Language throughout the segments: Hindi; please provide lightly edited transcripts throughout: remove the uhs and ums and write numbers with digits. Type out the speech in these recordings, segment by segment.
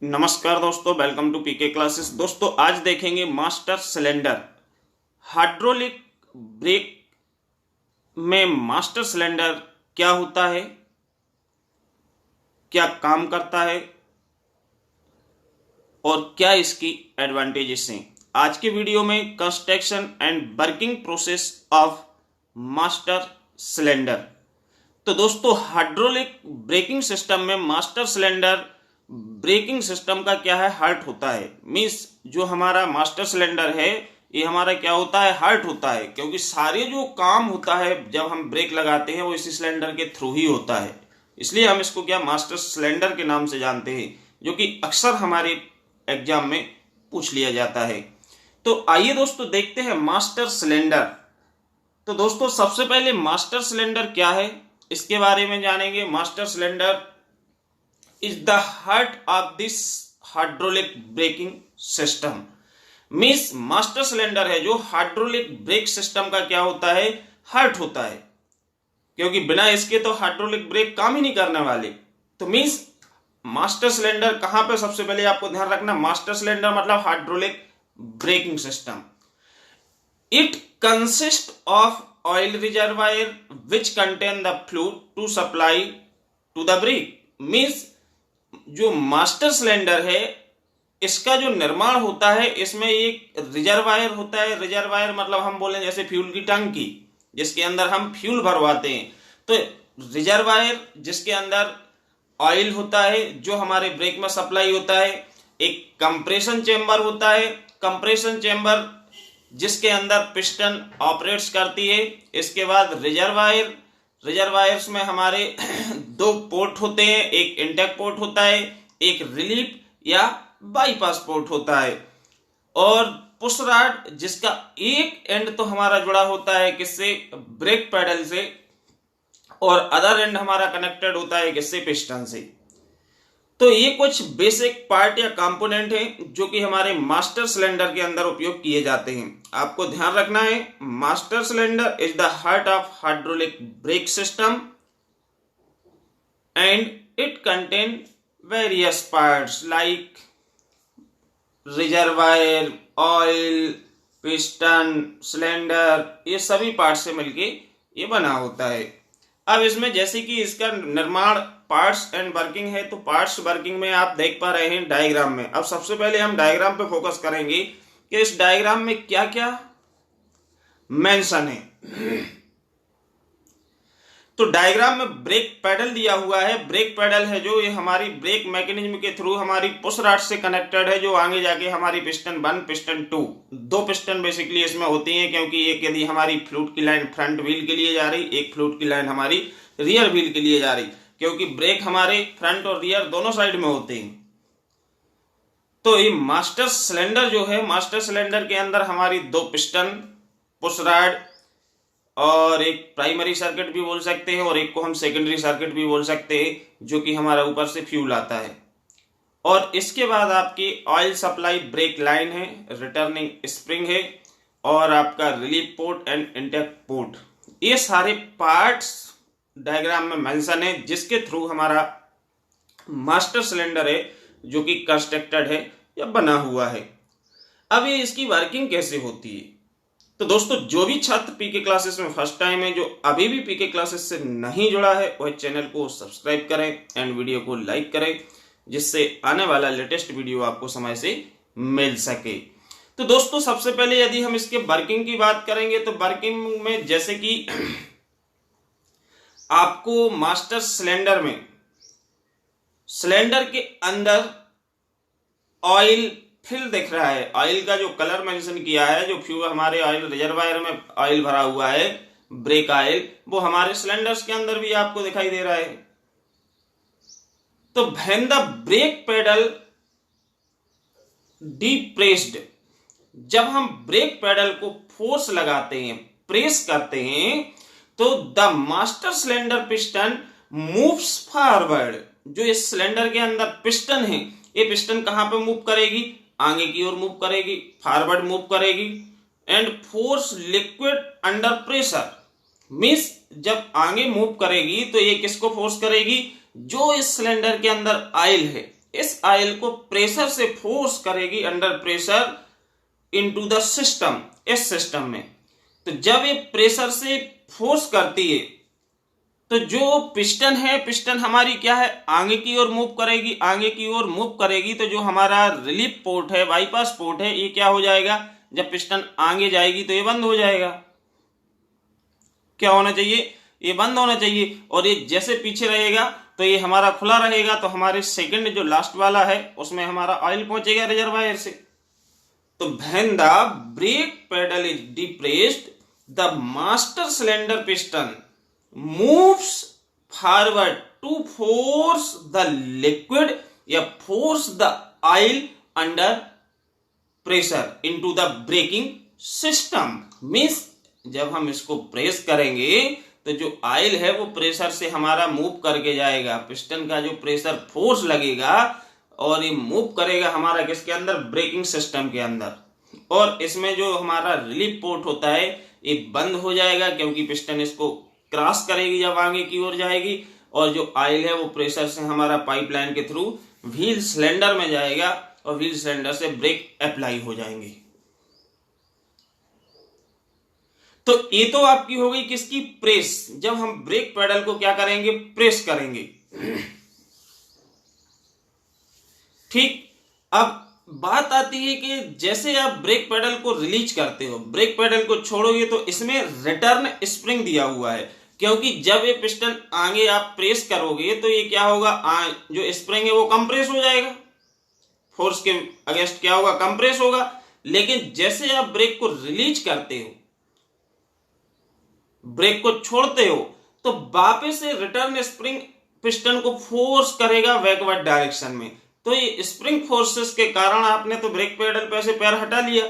नमस्कार दोस्तों, वेलकम टू पीके क्लासेस। दोस्तों आज देखेंगे मास्टर सिलेंडर। हाइड्रोलिक ब्रेक में मास्टर सिलेंडर क्या होता है, क्या काम करता है और क्या इसकी एडवांटेजेस हैं। आज के वीडियो में construction and working process of master cylinder. तो दोस्तों हाइड्रोलिक ब्रेकिंग सिस्टम में मास्टर सिलेंडर ब्रेकिंग सिस्टम का क्या है, हार्ट होता है। मीन्स जो हमारा मास्टर सिलेंडर है ये हमारा क्या होता है, हार्ट होता है। क्योंकि सारे जो काम होता है जब हम ब्रेक लगाते हैं वो इसी सिलेंडर के थ्रू ही होता है, इसलिए हम इसको क्या मास्टर सिलेंडर के नाम से जानते हैं, जो कि अक्सर हमारे एग्जाम में पूछ लिया जाता है। तो आइए दोस्तों देखते हैं मास्टर सिलेंडर। तो दोस्तों सबसे पहले मास्टर सिलेंडर क्या है इसके बारे में जानेंगे। Master cylinder is the heart of this hydraulic braking system. Means master cylinder है जो हाइड्रोलिक ब्रेक सिस्टम का क्या होता है, हार्ट होता है। क्योंकि बिना इसके तो हाइड्रोलिक ब्रेक काम ही नहीं करने वाले। तो मीन्स मास्टर सिलेंडर कहां पे, सबसे पहले आपको ध्यान रखना, मास्टर सिलेंडर मतलब hydraulic braking system. It consist of oil reservoir which contain the fluid to supply to the brake. Means जो मास्टर सिलेंडर है इसका जो निर्माण होता है इसमें एक रिजर्वायर होता है। रिजर्वायर मतलब हम बोले जैसे फ्यूल की टंकी जिसके अंदर हम फ्यूल भरवाते हैं। तो रिजर्वायर जिसके अंदर ऑयल होता है जो हमारे ब्रेक में सप्लाई होता है। एक कंप्रेशन चेंबर होता है, कंप्रेशन चेंबर जिसके अंदर पिस्टन ऑपरेट्स करती है। इसके बाद रिजर्वायर, रिजर्वायर्स में हमारे दो पोर्ट होते हैं, एक इंटेक पोर्ट होता है, एक रिलीफ या बाईपास पोर्ट होता है। और पुश रॉड जिसका एक एंड तो हमारा जुड़ा होता है किससे, ब्रेक पैडल से, और अदर एंड हमारा कनेक्टेड होता है किससे, पिस्टन से। तो ये कुछ बेसिक पार्ट या कंपोनेंट हैं जो कि हमारे मास्टर सिलेंडर के अंदर उपयोग किए जाते हैं। आपको ध्यान रखना है master cylinder is the heart of hydraulic brake system and it contain various parts like reservoir, oil, piston, cylinder, ये सभी पार्ट से मिलके ये बना होता है। अब इसमें जैसे कि इसका निर्माण पार्ट्स एंड वर्किंग है, तो पार्ट्स वर्किंग में आप देख पा रहे हैं डायग्राम में। अब सबसे पहले हम डायग्राम पे फोकस करेंगे कि इस डायग्राम में क्या क्या मेंशन है। तो डायग्राम में ब्रेक पैडल दिया हुआ है। ब्रेक पैडल है जो ये हमारी ब्रेक मैकेनिज्म के थ्रू हमारी पुश रॉड से कनेक्टेड है, जो आगे जाके हमारी पिस्टन 1 पिस्टन 2, दो पिस्टन बेसिकली इसमें होती हैं। क्योंकि एक यदि हमारी फ्लूइड की लाइन फ्रंट व्हील के लिए जा रही, एक फ्लूइड की लाइन हमारी रियर व्हील के लिए जा रही, क्योंकि ब्रेक हमारे फ्रंट और रियर दोनों साइड में होते हैं। तो ये मास्टर सिलेंडर जो है, मास्टर सिलेंडर के अंदर हमारी दो पिस्टन, पुश रॉड और एक प्राइमरी सर्किट भी बोल सकते हैं और एक को हम सेकेंडरी सर्किट भी बोल सकते हैं, जो कि हमारा ऊपर से फ्यूल आता है। और इसके बाद आपकी ऑयल सप्लाई ब्रेक लाइन है, रिटर्निंग स्प्रिंग है और आपका relief port and intake port. ये सारे पार्ट्स डायग्राम में मेंशन है जिसके थ्रू हमारा मास्टर सिलेंडर है जो कि कंस्ट्रक्टेड है या बना हुआ है। अब ये इसकी वर्किंग कैसे होती है। तो दोस्तों जो भी छात्र पीके क्लासेस में फर्स्ट टाइम है, जो अभी भी पीके क्लासेस से नहीं जुड़ा है, वह चैनल को सब्सक्राइब करें एंड वीडियो को लाइक करें, जिससे आने वाला लेटेस्ट वीडियो आपको समय से मिल सके। तो दोस्तों सबसे पहले यदि हम इसके वर्किंग की बात करेंगे तो वर्किंग में जैसे कि आपको मास्टर सिलेंडर में सिलेंडर के अंदर ऑयल फिल दिख रहा है। ऑयल का जो कलर मेंशन किया है, जो फ्यूल हमारे ऑयल रिजर्वायर में ऑयल भरा हुआ है, ब्रेक ऑयल, वो हमारे सिलेंडर्स के अंदर भी आपको दिखाई दे रहा है। तो when the brake pedal depressed, जब हम ब्रेक पेडल को फोर्स लगाते हैं, प्रेस करते हैं, तो the master cylinder piston moves forward. जो इस सिलेंडर के अंदर पिस्टन है, ये पिस्टन कहां पे मूव करेगी, आगे की ओर मूव करेगी, फॉरवर्ड मूव करेगी and force liquid under pressure. Means जब आगे मूव करेगी तो ये किसको फोर्स करेगी, जो इस सिलेंडर के अंदर ऑयल है, इस ऑयल को प्रेशर से फोर्स करेगी under pressure into the system, इस सिस्टम में। तो जब ये प्रेशर से फोर्स करती है तो जो पिस्टन है, पिस्टन हमारी क्या है, आगे की ओर मूव करेगी, आगे की ओर मूव करेगी। तो जो हमारा रिलीफ पोर्ट है, बाईपास पोर्ट है, ये क्या हो जाएगा, जब पिस्टन आगे जाएगी तो ये बंद हो जाएगा। क्या होना चाहिए, ये बंद होना चाहिए। और ये जैसे पीछे रहेगा तो ये हमारा खुला रहेगा, तो हमारे सेकंड जो लास्ट वाला है उसमें हमारा ऑयल पहुंचेगा रिजर्वायर से। तो when the brake pedal is depressed, the master cylinder piston moves forward to force the liquid या force the oil under pressure into the braking system। Means जब हम इसको प्रेस करेंगे तो जो ऑयल है वो प्रेशर से हमारा मूव करके जाएगा, पिस्टन का जो प्रेशर फोर्स लगेगा और ये मूव करेगा हमारा किसके अंदर, ब्रेकिंग सिस्टम के अंदर। और इसमें जो हमारा रिलीफ पोर्ट होता है ये बंद हो जाएगा, क्योंकि पिस्टन इसको क्रॉस करेगी जब आगे की ओर जाएगी, और जो ऑयल है वो प्रेशर से हमारा पाइपलाइन के थ्रू व्हील सिलेंडर में जाएगा और व्हील सिलेंडर से ब्रेक अप्लाई हो जाएंगे। तो ये तो आपकी हो गई किसकी, प्रेस। जब हम ब्रेक पेडल को क्या करेंगे, प्रेस करेंगे। ठीक, अब बात आती है कि जैसे आप ब्रेक पेडल को रिलीज करते हो, ब्रेक पेडल को छोड़ोगे तो इसमें रिटर्न स्प्रिंग दिया हुआ है, क्योंकि जब ये पिस्टन आगे आप प्रेस करोगे तो ये क्या होगा, जो स्प्रिंग है वो कंप्रेस हो जाएगा, फोर्स के अगेंस्ट क्या होगा, कंप्रेस होगा। लेकिन जैसे आप ब्रेक को रिलीज करते हो, ब्रेक को छोड़ते हो, तो वापस से रिटर्न स्प्रिंग पिस्टन को फोर्स करेगा बैकवर्ड डायरेक्शन में। तो ये स्प्रिंग फोर्सेस के कारण आपने तो ब्रेक पेडल पे से पैर हटा लिया,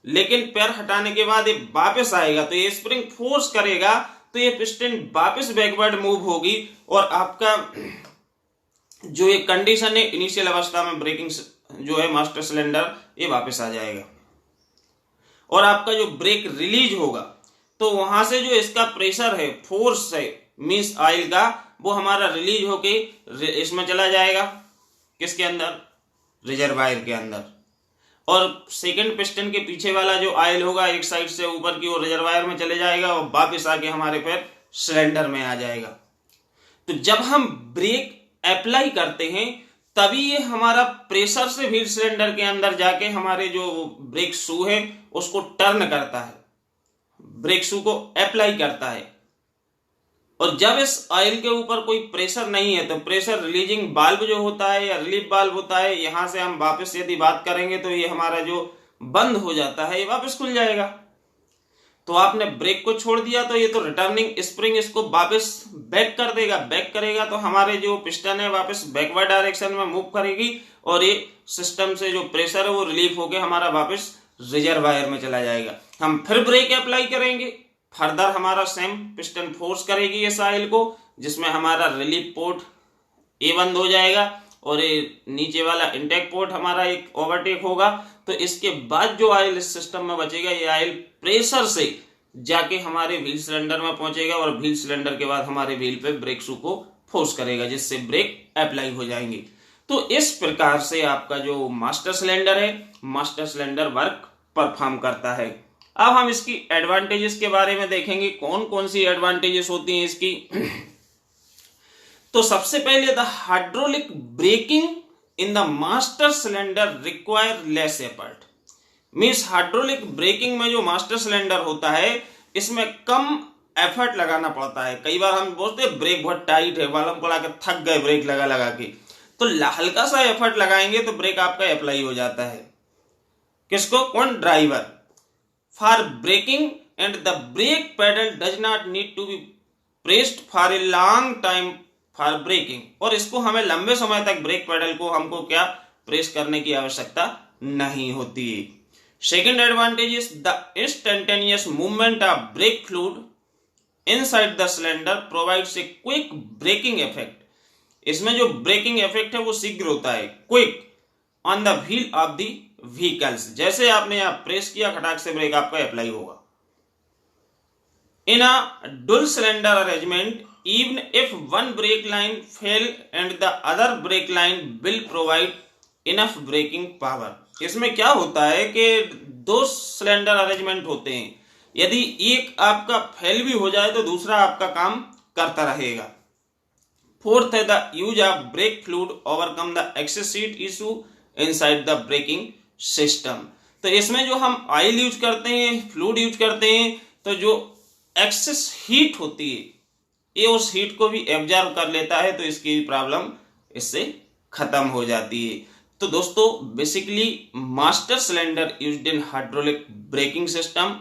लेकिन पैर हटाने के बाद ये वापस आएगा तो ये स्प्रिंग फोर्स करेगा, तो ये पिस्टन वापस बैकवर्ड मूव होगी और आपका जो ये कंडीशन है इनिशियल अवस्था में ब्रेकिंग जो है मास्टर सिलेंडर, ये वापस आ जाएगा। और आपका जो ब्रेक रिलीज होगा तो वहां से जो इसका प्रेशर है, फोर्स है मींस ऑयल का, वो हमारा रिलीज होके इसमें चला जाएगा, किसके अंदर, रिजर्वायर के अंदर। और सेकंड पिस्टन के पीछे वाला जो ऑयल होगा एक साइड से ऊपर की ओर रिजर्वायर में चले जाएगा और वापस आके हमारे फिर सिलेंडर में आ जाएगा। तो जब हम ब्रेक अप्लाई करते हैं तभी ये हमारा प्रेशर से व्हील सिलेंडर के अंदर जाके हमारे जो ब्रेक शू है उसको टर्न करता है, ब्रेक शू को अप्लाई करता है। और जब इस ऑयल के ऊपर कोई प्रेशर नहीं है तो प्रेशर रिलीजिंग वाल्व जो होता है या रिलीफ वाल्व होता है, यहां से हम वापस यदि बात करेंगे तो ये हमारा जो बंद हो जाता है ये वापस खुल जाएगा। तो आपने ब्रेक को छोड़ दिया तो ये तो रिटर्निंग स्प्रिंग इसको वापस बैक कर देगा, बैक करेगा तो हमारे जो पिस्टन है वापस बैकवर्ड डायरेक्शन में मूव करेगी और ये सिस्टम से जो प्रेशर है वो रिलीफ होकर हमारा वापस रिजर्वायर में चला जाएगा। हम फिर ब्रेक अप्लाई करेंगे, फर्दर हमारा सेम पिस्टन फोर्स करेगी इस ऑयल को, जिसमें हमारा रिलीफ पोर्ट ये बंद हो जाएगा और ये नीचे वाला इंटेक पोर्ट हमारा एक ओवरटेक होगा। तो इसके बाद जो ऑयल इस सिस्टम में बचेगा ये ऑयल प्रेशर से जाके हमारे व्हील सिलेंडर में पहुंचेगा और व्हील सिलेंडर के बाद हमारे व्हील पे ब्रेक शू को फोर्स करेगा, जिससे ब्रेक अप्लाई हो जाएंगे। तो इस प्रकार से आपका जो मास्टर सिलेंडर है, मास्टर सिलेंडर वर्क परफॉर्म करता है। अब हम इसकी एडवांटेजेस के बारे में देखेंगे, कौन कौन सी एडवांटेजेस होती हैं इसकी। तो सबसे पहले the hydraulic braking in the master cylinder require less effort. Means hydraulic braking में जो मास्टर सिलेंडर होता है इसमें कम एफर्ट लगाना पड़ता है। कई बार हम बोलते हैं ब्रेक बहुत टाइट है, मालूम पड़ा के थक गए ब्रेक लगा लगा के, तो हल्का सा एफर्ट लगाएंगे तो ब्रेक आपका अप्लाई हो जाता है। किसको, कौन, driver. For braking and the brake pedal does not need to be pressed for a long time for braking. और इसको हमें लंबे समय तक ब्रेक पेडल को हमको क्या प्रेस करने की आवश्यकता नहीं होती। Second advantage is the instantaneous movement of brake fluid inside the cylinder provides a quick braking effect. इसमें जो ब्रेकिंग इफेक्ट है वो शीघ्र होता है, quick on the wheel of the vehicles. जैसे आपने यहां प्रेस किया खटाक से ब्रेक आपका अप्लाई होगा। In a dual cylinder arrangement even if one brake line fail and the other brake line will provide enough braking power. इसमें क्या होता है कि दो सिलेंडर अरेंजमेंट होते हैं, यदि एक आपका फेल भी हो जाए तो दूसरा आपका काम करता रहेगा। फोर्थ है the use of brake fluid overcome the excess heat issue inside the braking system. तो इसमें जो हम ऑयल यूज करते हैं, फ्लूइड यूज करते हैं, तो जो एक्सेस हीट होती है ये उस हीट को भी एब्जॉर्ब कर लेता है, तो इसकी भी प्रॉब्लम इससे खत्म हो जाती है। तो दोस्तों basically master cylinder used in hydraulic braking system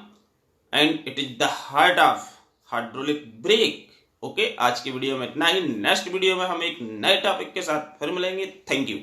and it is the heart of hydraulic brake. Okay, आज की वीडियो में इतना ही। नेक्स्ट वीडियो में हम एक नए टॉपिक के साथ फिर मिलेंगे। Thank you.